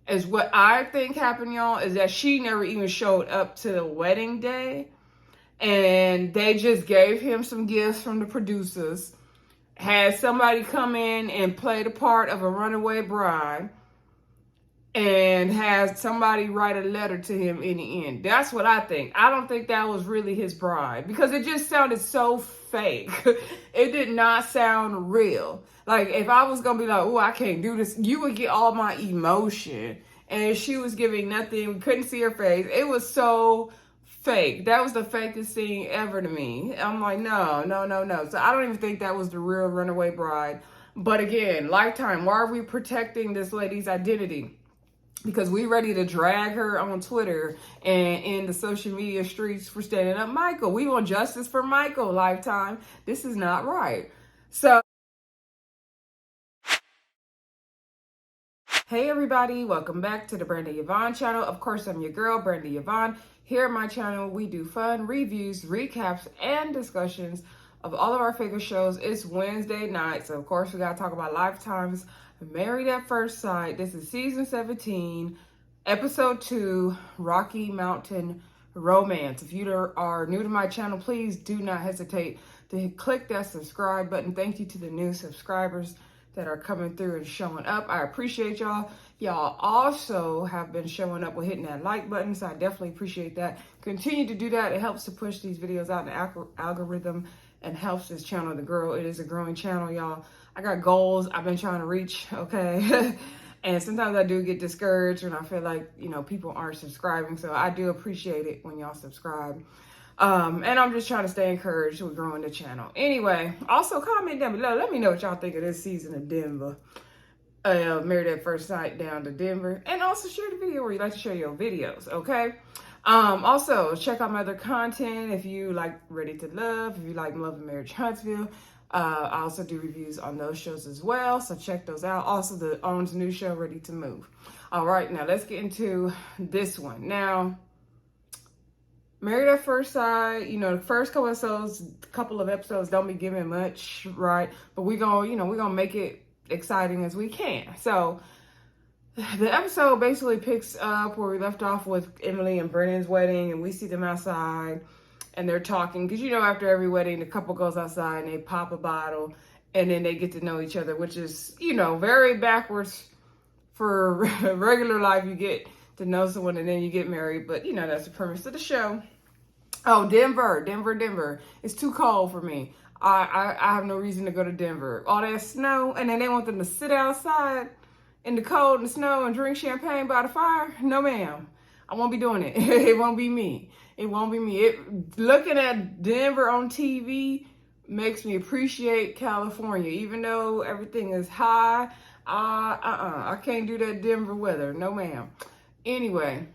is what I think happened, y'all, is that she never even showed up to the wedding day. And they just gave him some gifts from the producers, had somebody come in and play the part of a runaway bride, and had somebody write a letter to him in the end. That's what I think. I don't think that was really his bride, because it just sounded so fake. It did not sound real. Like, if I was gonna be like, oh, I can't do this, you would get all my emotion. And she was giving nothing. We couldn't see her face. It was so fake. That was the fakest thing ever to me. I'm like, no. So I don't even think that was the real runaway bride. But again, Lifetime, why are we protecting this lady's identity? Because we ready to drag her on Twitter and in the social media streets for standing up Michael. We want justice for Michael, Lifetime. This is not right. So, hey everybody, welcome back to the Brenda Yvonne channel. Of course, I'm your girl, Brenda Yvonne. Here at my channel, we do fun reviews, recaps, and discussions of all of our favorite shows. It's Wednesday night, so of course we gotta talk about Lifetime's Married at First Sight. This is season 17, episode 2, Rocky Mountain Romance. If you are new to my channel, please do not hesitate to click that subscribe button. Thank you to the new subscribers that are coming through and showing up. I appreciate y'all. Y'all also have been showing up with hitting that like button, so I definitely appreciate that. Continue to do that. It helps to push these videos out in the algorithm and helps this channel to grow. It is a growing channel, y'all. I got goals I've been trying to reach, okay? And sometimes I do get discouraged when I feel like, people aren't subscribing. So I do appreciate it when y'all subscribe. And I'm just trying to stay encouraged with growing the channel. Anyway, also comment down below. Let me know what y'all think of this season of Denver. Married at First Sight down to Denver. And also share the video where you like to share your videos, okay? Also, check out my other content if you like Ready to Love, if you like Love and Marriage Huntsville. I also do reviews on those shows as well, so check those out. Also, the Orion'S new show, Ready to Move. All right, now let's get into this one. Now, Married at First Sight, the first couple of episodes don't be giving much, right? But we're gonna make it exciting as we can. So the episode basically picks up where we left off with Emily and Brennan'S wedding, and we see them outside and they're talking, because after every wedding the couple goes outside and they pop a bottle and then they get to know each other, which is very backwards for regular life. You get to know someone and then you get married, but that's the premise of the show. Oh, Denver. It's too cold for me. I have no reason to go to Denver. All that snow, and then they want them to sit outside in the cold and the snow and drink champagne by the fire? No, ma'am. I won't be doing it. It won't be me. Looking at Denver on TV makes me appreciate California, even though everything is high. I can't do that Denver weather. No, ma'am. Anyway,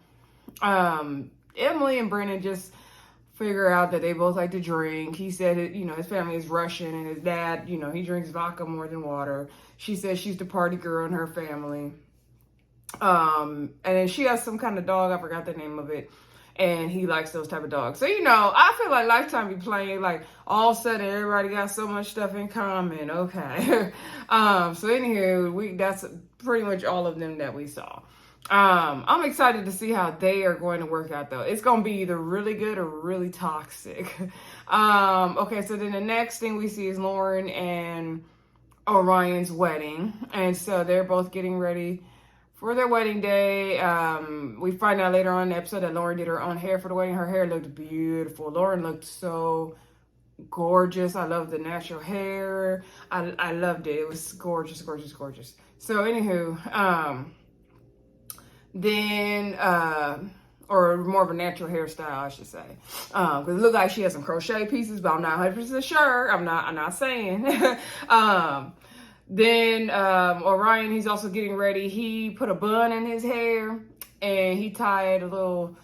Emily and Brennan just figure out that they both like to drink. He said his family is Russian and his dad, he drinks vodka more than water. She says she's the party girl in her family. And then she has some kind of dog, I forgot the name of it, and he likes those type of dogs. So I feel like Lifetime be playing like all of a sudden everybody got so much stuff in common. Okay. So anywho, that's pretty much all of them that we saw. I'm excited to see how they are going to work out, though. It's going to be either really good or really toxic. Okay, so then the next thing we see is Lauren and Orion'S wedding. And so they're both getting ready for their wedding day. We find out later on in the episode that Lauren did her own hair for the wedding. Her hair looked beautiful. Lauren looked so gorgeous. I love the natural hair. I loved it. It was gorgeous. So anywho, then, or more of a natural hairstyle, I should say. Because it looked like she had some crochet pieces, but I'm not 100% sure. I'm not saying. Then Orion, he's also getting ready. He put a bun in his hair and he tied a little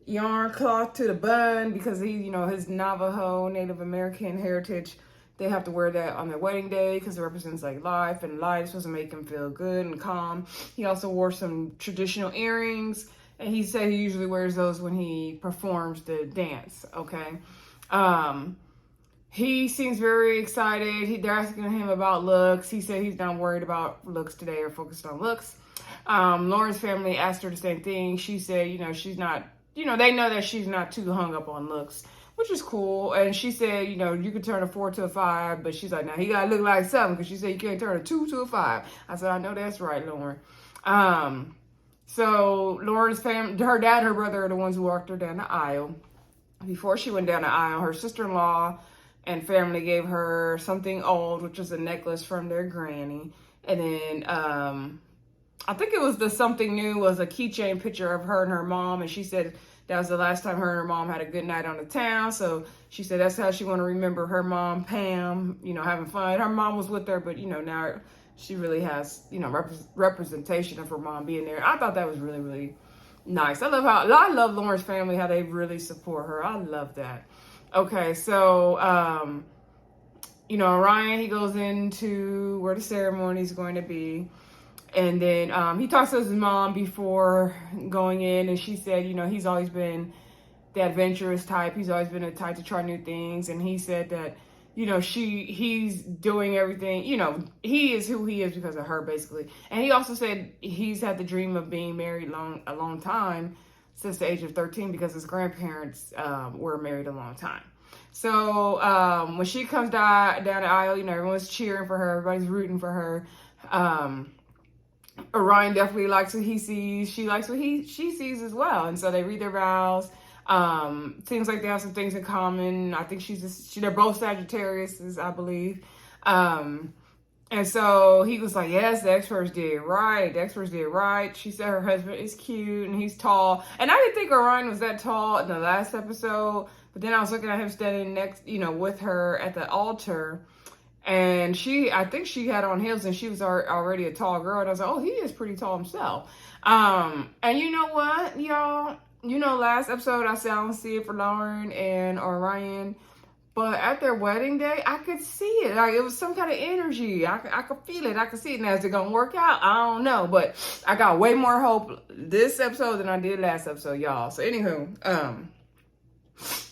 yarn cloth to the bun because his Navajo Native American heritage. They have to wear that on their wedding day because it represents like life, and light is supposed to make him feel good and calm. He also wore some traditional earrings, and he said he usually wears those when he performs the dance, okay? He seems very excited. They're asking him about looks. He said he's not worried about looks today or focused on looks. Lauren's family asked her the same thing. She said, she's not, they know that she's not too hung up on looks, which is cool. And she said, you could turn a 4 to a 5, but she's like, now he got to look like something, because she said you can't turn a 2 to a 5. I said, I know that's right, Lauren. So Lauren's family, her dad, her brother are the ones who walked her down the aisle. Before she went down the aisle, her sister-in-law and family gave her something old, which was a necklace from their granny. And then I think it was the something new was a keychain picture of her and her mom. And she said that was the last time her and her mom had a good night on the town. So she said that's how she want to remember her mom, Pam, having fun. Her mom was with her, but, now she really has, representation of her mom being there. I thought that was really, really nice. I love Lauren's family, how they really support her. I love that. Okay, so, Orion, he goes into where the ceremony is going to be. And then he talks to his mom before going in. And she said, he's always been the adventurous type. He's always been the type to try new things. And he said that, he's doing everything, he is who he is because of her, basically. And he also said he's had the dream of being married a long time, since the age of 13, because his grandparents were married a long time. So when she comes down the aisle, everyone's cheering for her, everybody's rooting for her. Orion definitely likes what he sees. She likes what she sees as well. And so they read their vows. Seems like they have some things in common. I think they're both Sagittarius, I believe. And so he was like, yes, the experts did right. The experts did right. She said her husband is cute and he's tall. And I didn't think Orion was that tall in the last episode. But then I was looking at him standing next, with her at the altar. And I think she had on heels and she was already a tall girl. And I was like, oh, he is pretty tall himself. And you know what, y'all? Last episode I said I don't see it for Lauren and Orion. But at their wedding day, I could see it. Like, it was some kind of energy. I could feel it. I could see it. Now, is it going to work out? I don't know. But I got way more hope this episode than I did last episode, y'all. So, anywho,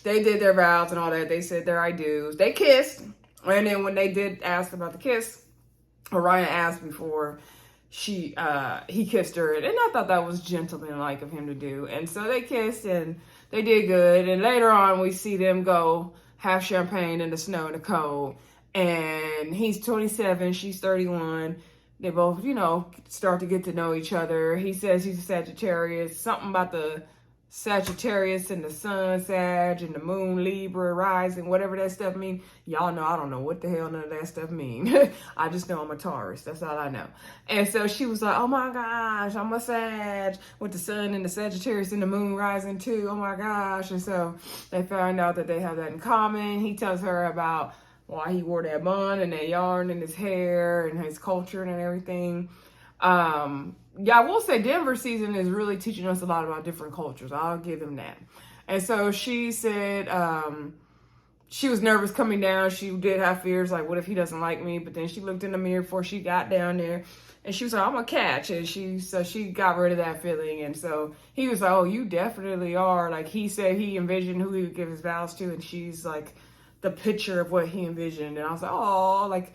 they did their vows and all that. They said their I do's. They kissed. And then when they did ask about the kiss, Orion asked before he kissed her. And I thought that was gentlemanlike of him to do. And so they kissed and they did good. And later on, we see them go have champagne in the snow and the cold. And he's 27, she's 31. They both, start to get to know each other. He says he's a Sagittarius. Something about the Sagittarius and the sun Sag and the moon Libra rising, whatever that stuff mean. Y'all know I don't know what the hell none of that stuff mean. I just know I'm a Taurus. That's all I know. And so she was like, oh my gosh, I'm a Sag with the sun and the Sagittarius and the moon rising too. Oh my gosh. And so they found out that they have that in common. He tells her about why he wore that bun and that yarn in his hair and his culture and everything. Yeah, I will say Denver season is really teaching us a lot about different cultures. I'll give him that. And so she said she was nervous coming down. She did have fears, like, what if he doesn't like me? But then she looked in the mirror before she got down there. And she was like, I'm a catch. And she got rid of that feeling. And so he was like, oh, you definitely are. Like, he said he envisioned who he would give his vows to. And she's like the picture of what he envisioned. And I was like, oh, like,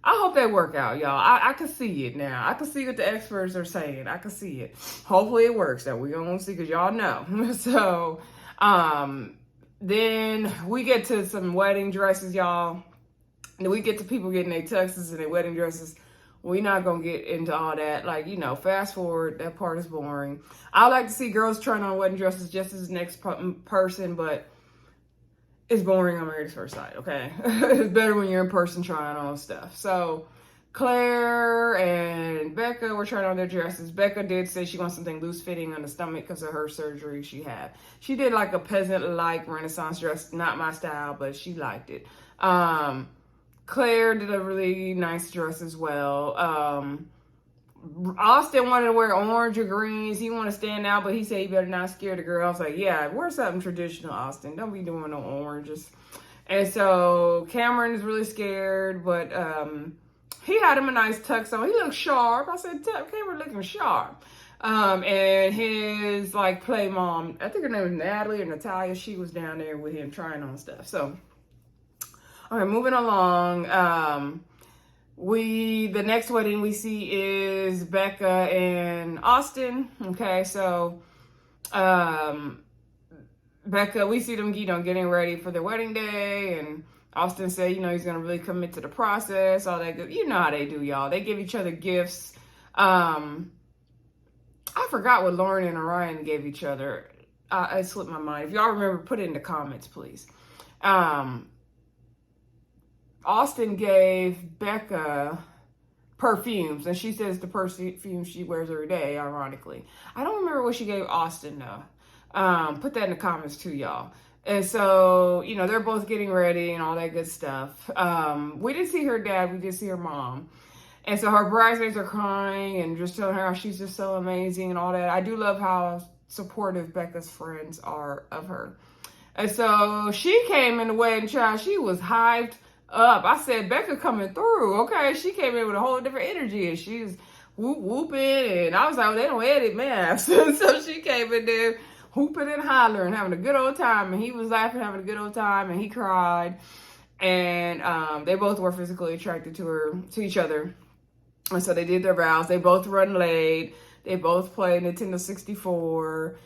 I hope they work out, y'all. I can see it now. I can see what the experts are saying. I can see it. Hopefully it works. That we're going to see, because y'all know. So, then we get to some wedding dresses, y'all. And we get to people getting their tuxes and their wedding dresses. We're not going to get into all that. Like, fast forward. That part is boring. I like to see girls trying on wedding dresses just as the next person, but it's boring on Married at First Sight, okay? It's better when you're in person trying on stuff. So, Claire and Becca were trying on their dresses. Becca did say she wants something loose-fitting on the stomach because of her surgery she had. She did like a peasant-like Renaissance dress. Not my style, but she liked it. Claire did a really nice dress as well. Austin wanted to wear orange or greens. He wanted to stand out, but he said he better not scare the girl. I was like, yeah, wear something traditional, Austin. Don't be doing no oranges. And so Cameron is really scared, but he had him a nice tux on. He looked sharp. I said, Cameron looking sharp. And his play mom, I think her name was Natalie or Natalia, she was down there with him trying on stuff. So, all right, moving along. The next wedding we see is Becca and Austin. Okay, so Becca, we see them, getting ready for their wedding day, and Austin said, he's gonna really commit to the process, all that good. You know how they do, y'all. They give each other gifts. I forgot what Lauren and Orion gave each other. It slipped my mind. If y'all remember, put it in the comments, please. Austin gave Becca perfumes, and she says the perfume she wears every day, ironically. I don't remember what she gave Austin, though. Put that in the comments, too, y'all. And so, they're both getting ready and all that good stuff. We didn't see her dad. We did see her mom. And so her bridesmaids are crying and just telling her how she's just so amazing and all that. I do love how supportive Becca's friends are of her. And so she came in the wedding, child. She was hyped up. I said, Becca coming through, okay? She came in with a whole different energy, and she's whooping, and I was like, they don't edit MAFS. So she came in there hooping and hollering, having a good old time, and he was laughing, having a good old time, and he cried. And they both were physically attracted to each other. And so they did their vows. They both run late. They both play Nintendo 64.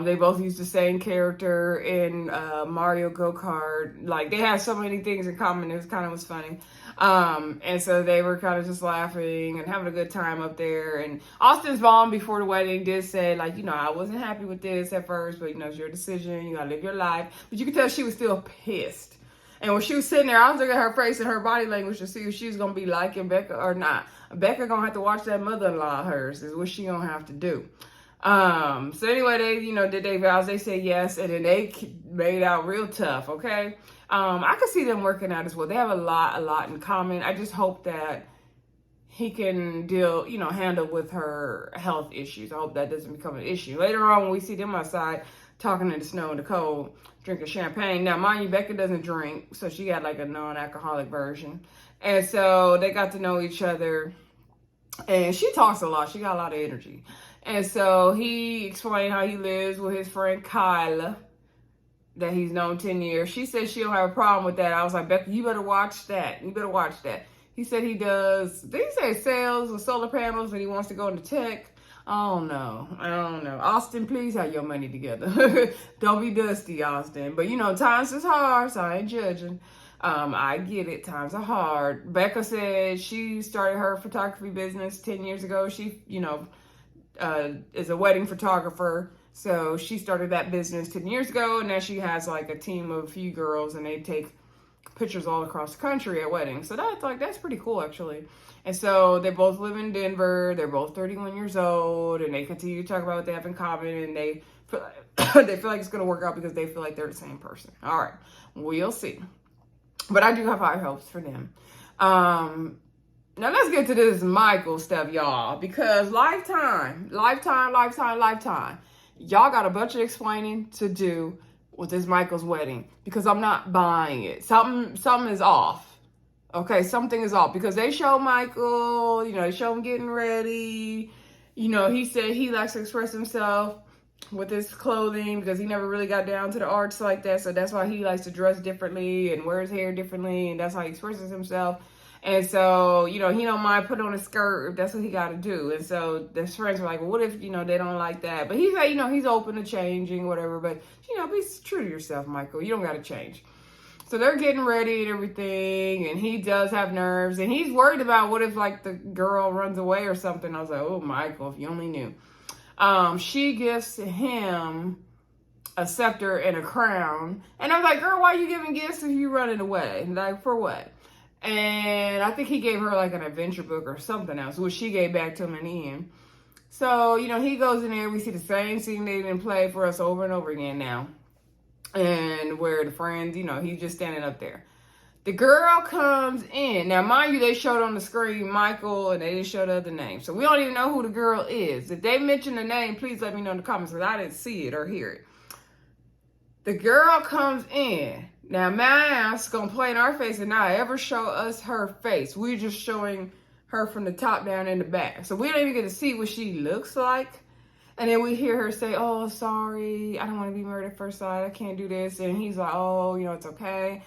They both used the same character in Mario Go-Kart. Like, they had so many things in common. It was funny. And so they were kind of just laughing and having a good time up there. And Austin's mom before the wedding did say, like, I wasn't happy with this at first, but, it's your decision. You got to live your life. But you could tell she was still pissed. And when she was sitting there, I was looking at her face and her body language to see if she was going to be liking Becca or not. Becca going to have to watch that mother-in-law of hers is what she going to have to do. So anyway, they, did their vows. They said yes, and then they made out real tough, okay? I could see them working out as well. They have a lot in common. I just hope that he can handle with her health issues. I hope that doesn't become an issue. Later on, when we see them outside talking in the snow and the cold, drinking champagne. Now, mind you, Becca doesn't drink, so she got like a non-alcoholic version. And so they got to know each other, and she talks a lot. She got a lot of energy. And so he explained how he lives with his friend Kyla, that he's known 10 years. She said she don't have a problem with that. I was like, Becca, you better watch that. You better watch that. He said he does, did he say sales of solar panels and he wants to go into tech? I don't know. Austin, please have your money together. Don't be dusty, Austin. But, times is hard, so I ain't judging. I get it. Times are hard. Becca said she started her photography business 10 years ago. She, is a wedding photographer. So she started that business 10 years ago. And now she has like a team of a few girls, and they take pictures all across the country at weddings. So that's pretty cool, actually. And so they both live in Denver. They're both 31 years old, and they continue to talk about what they have in common, and they feel like it's going to work out because they feel like they're the same person. All right, we'll see. But I do have high hopes for them. Now let's get to this Michael stuff, y'all, because lifetime. Y'all got a bunch of explaining to do with this Michael's wedding, because I'm not buying it. Something is off. Okay, something is off, because they show Michael, they show him getting ready. He said he likes to express himself with his clothing because he never really got down to the arts like that. So that's why he likes to dress differently and wear his hair differently, and that's how he expresses himself. And so, he don't mind putting on a skirt if that's what he got to do. And so his friends were like, well, what if, they don't like that? But he's like, he's open to changing, whatever. But, be true to yourself, Michael. You don't got to change. So they're getting ready and everything, and he does have nerves, and he's worried about what if, like, the girl runs away or something. I was like, oh, Michael, if you only knew. She gives him a scepter and a crown, and I was like, girl, why are you giving gifts if you running away? Like, for what? And I think he gave her, like, an adventure book or something else, which she gave back to him in the end. So, he goes in there, we see the same scene they didn't play for us over and over again now. And where the friends, he's just standing up there. The girl comes in. Now, mind you, they showed on the screen Michael, and they didn't show the other name. So we don't even know who the girl is. If they mention the name, please let me know in the comments, because I didn't see it or hear it. The girl comes in. Now, MAFS gonna play in our face and not ever show us her face. We're just showing her from the top down in the back. So we don't even get to see what she looks like. And then we hear her say, oh, sorry, I don't want to be married at first sight. I can't do this. And he's like, oh, it's okay.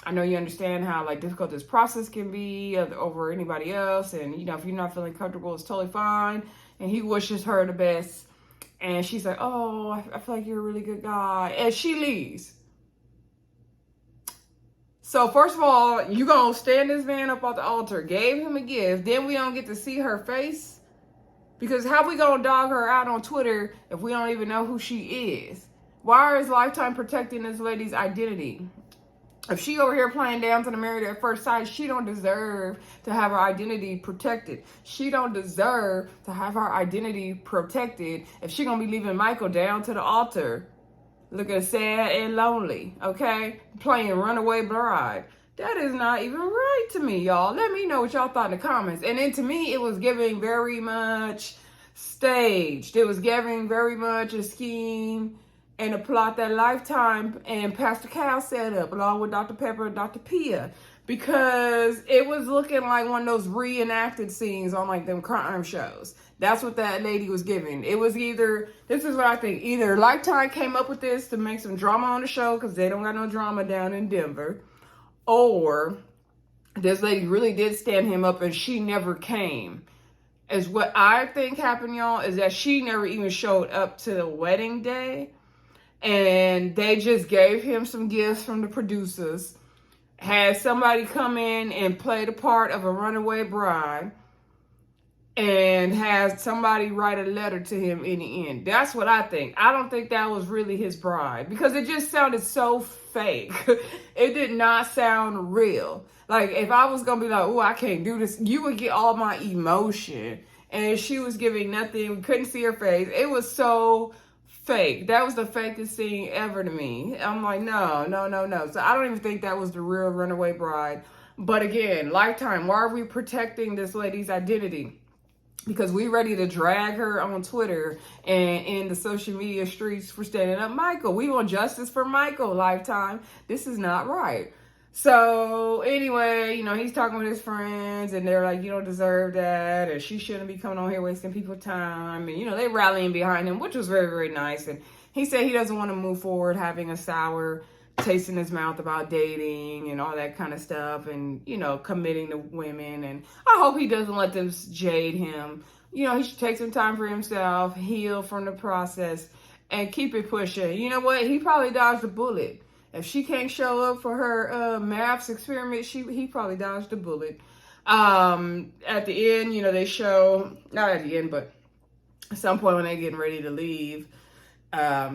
I know you understand how like difficult this process can be over anybody else. And, you know, if you're not feeling comfortable, it's totally fine. And he wishes her the best. And she's like, oh, I feel like you're a really good guy. And she leaves. So first of all, you gonna stand this man up at the altar, gave him a gift, then we don't get to see her face? Because how we gonna dog her out on Twitter if we don't even know who she is? Why is Lifetime protecting this lady's identity? If she over here playing down to the Married at First Sight, she don't deserve to have her identity protected. She don't deserve to have her identity protected if she gonna be leaving Michael down to the altar, looking sad and lonely, okay? Playing Runaway Bride. That is not even right to me, y'all. Let me know what y'all thought in the comments. And then to me, it was giving very much staged. It was giving very much a scheme and a plot that Lifetime and Pastor Cal set up along with Dr. Pepper and Dr. Pia, because it was looking like one of those reenacted scenes on like them crime shows. That's what that lady was giving. It was either, this is what I think, either Lifetime came up with this to make some drama on the show because they don't got no drama down in Denver, or this lady really did stand him up and she never came. Is what I think happened, y'all, is that she never even showed up to the wedding day. And they just gave him some gifts from the producers, had somebody come in and play the part of a runaway bride, and had somebody write a letter to him in the end. That's what I think. I don't think that was really his bride, because it just sounded so fake. It did not sound real. Like, if I was going to be like, oh, I can't do this, you would get all my emotion. And she was giving nothing. We couldn't see her face. It was so fake. That was the fakest thing ever to me. I'm like, no. So I don't even think that was the real runaway bride. But again, Lifetime, why are we protecting this lady's identity? Because we ready to drag her on Twitter and in the social media streets for standing up Michael. We want justice for Michael, Lifetime. This is not right. So anyway, you know, he's talking with his friends and they're like, you don't deserve that, and she shouldn't be coming on here wasting people's time. And, you know, they rallying behind him, which was very, very nice. And he said he doesn't want to move forward having a sour taste in his mouth about dating and all that kind of stuff, and, you know, committing to women. And I hope he doesn't let them jade him. You know, he should take some time for himself, heal from the process, and keep it pushing. You know what? He probably dodged a bullet. If she can't show up for her MAFS experiment, he probably dodged a bullet. At the end, you know, they show, not at the end, but at some point when they're getting ready to leave,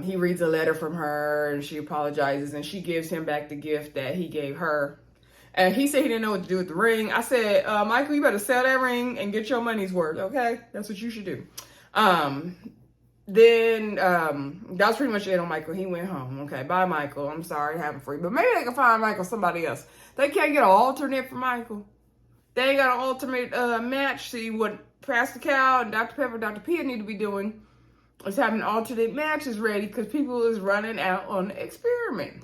he reads a letter from her and she apologizes and she gives him back the gift that he gave her. And he said he didn't know what to do with the ring. I said, Michael, you better sell that ring and get your money's worth, okay? That's what you should do. Then that's pretty much it on Michael. He went home. Okay, bye, Michael. I'm sorry to have him for you. But maybe they can find Michael somebody else. They can't get an alternate for Michael. They ain't got an alternate match. See, what Pastor Cal and Dr. Pepper, Dr. Pia need to be doing is having alternate matches ready, because people is running out on the experiment.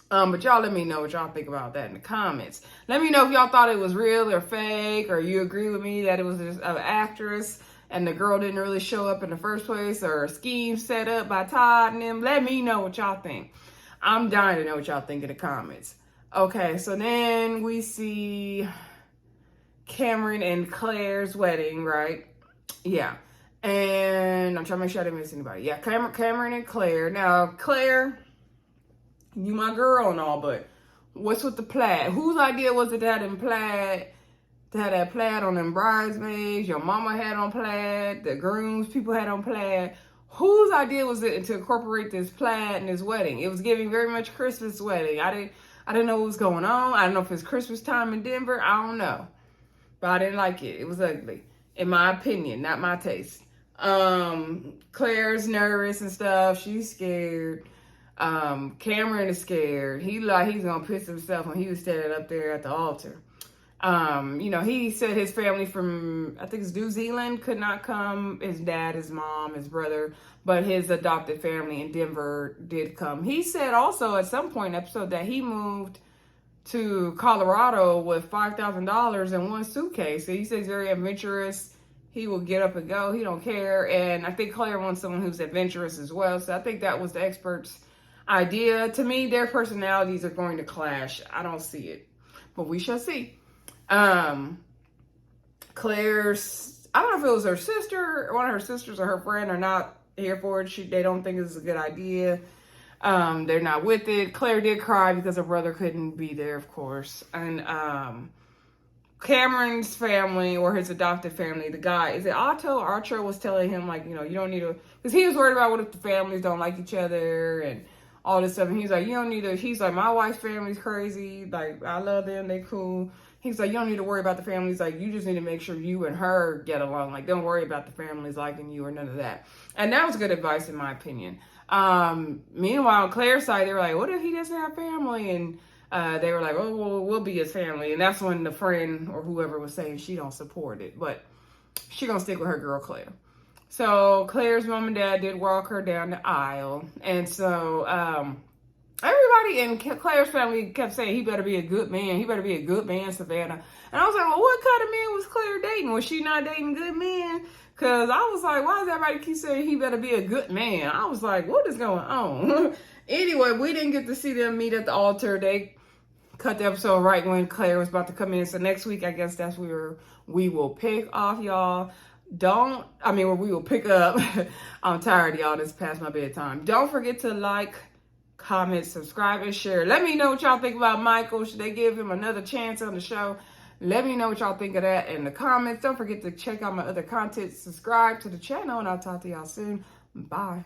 But y'all let me know what y'all think about that in the comments. Let me know if y'all thought it was real or fake, or you agree with me that it was just an actress and the girl didn't really show up in the first place, or a scheme set up by Todd and them. Let me know what y'all think. I'm dying to know what y'all think in the comments. Okay, so then we see Cameron and Claire's wedding, right? Yeah. And I'm trying to make sure I didn't miss anybody. Yeah, Cameron and Claire. Now, Claire, you my girl and all, but what's with the plaid? Whose idea was it to have them plaid? To have that plaid on them bridesmaids? Your mama had on plaid. The grooms people had on plaid. Whose idea was it to incorporate this plaid in this wedding? It was giving very much Christmas wedding. I didn't know what was going on. I don't know if it's Christmas time in Denver. I don't know. But I didn't like it. It was ugly. In my opinion, not my taste. Claire's nervous and stuff. She's scared. Cameron is scared. He's gonna piss himself when he was standing up there at the altar. You know, he said his family from, I think it's New Zealand, could not come. His dad, his mom, his brother, but his adopted family in Denver did come. He said also at some point in the episode that he moved to Colorado with $5,000 in one suitcase. So he says he's very adventurous. He will get up and go. He don't care. And I think Claire wants someone who's adventurous as well. So I think that was the expert's idea. To me, their personalities are going to clash. I don't see it, but we shall see. Claire's, I don't know if it was her sister, one of her sisters or her friend are not here for it. They don't think it's a good idea. They're not with it. Claire did cry because her brother couldn't be there, of course. And Cameron's family, or his adopted family, the guy, is it Otto? Archer was telling him, like, you know, you don't need to, because he was worried about what if the families don't like each other and all this stuff. And he's like, you don't need to, he's like, my wife's family's crazy. Like, I love them. They cool. He's like, you don't need to worry about the families. Like, you just need to make sure you and her get along. Like, don't worry about the families liking you or none of that. And that was good advice, in my opinion. Meanwhile, on Claire's side, they were like, what if he doesn't have family? And they were like, oh, well, we'll be his family. And that's when the friend or whoever was saying she don't support it. But she gonna stick with her girl, Claire. So Claire's mom and dad did walk her down the aisle. And so everybody in Claire's family kept saying, he better be a good man. He better be a good man, Savannah. And I was like, well, what kind of man was Claire dating? Was she not dating good men? Because I was like, why does everybody keep saying he better be a good man? I was like, what is going on? Anyway, we didn't get to see them meet at the altar. They cut the episode right when Claire was about to come in. So next week, I guess that's where we will pick off, y'all. We will pick up. I'm tired, y'all. This is past my bedtime. Don't forget to like, comment, subscribe, and share. Let me know what y'all think about Michael. Should they give him another chance on the show? Let me know what y'all think of that in the comments. Don't forget to check out my other content. Subscribe to the channel, and I'll talk to y'all soon. Bye.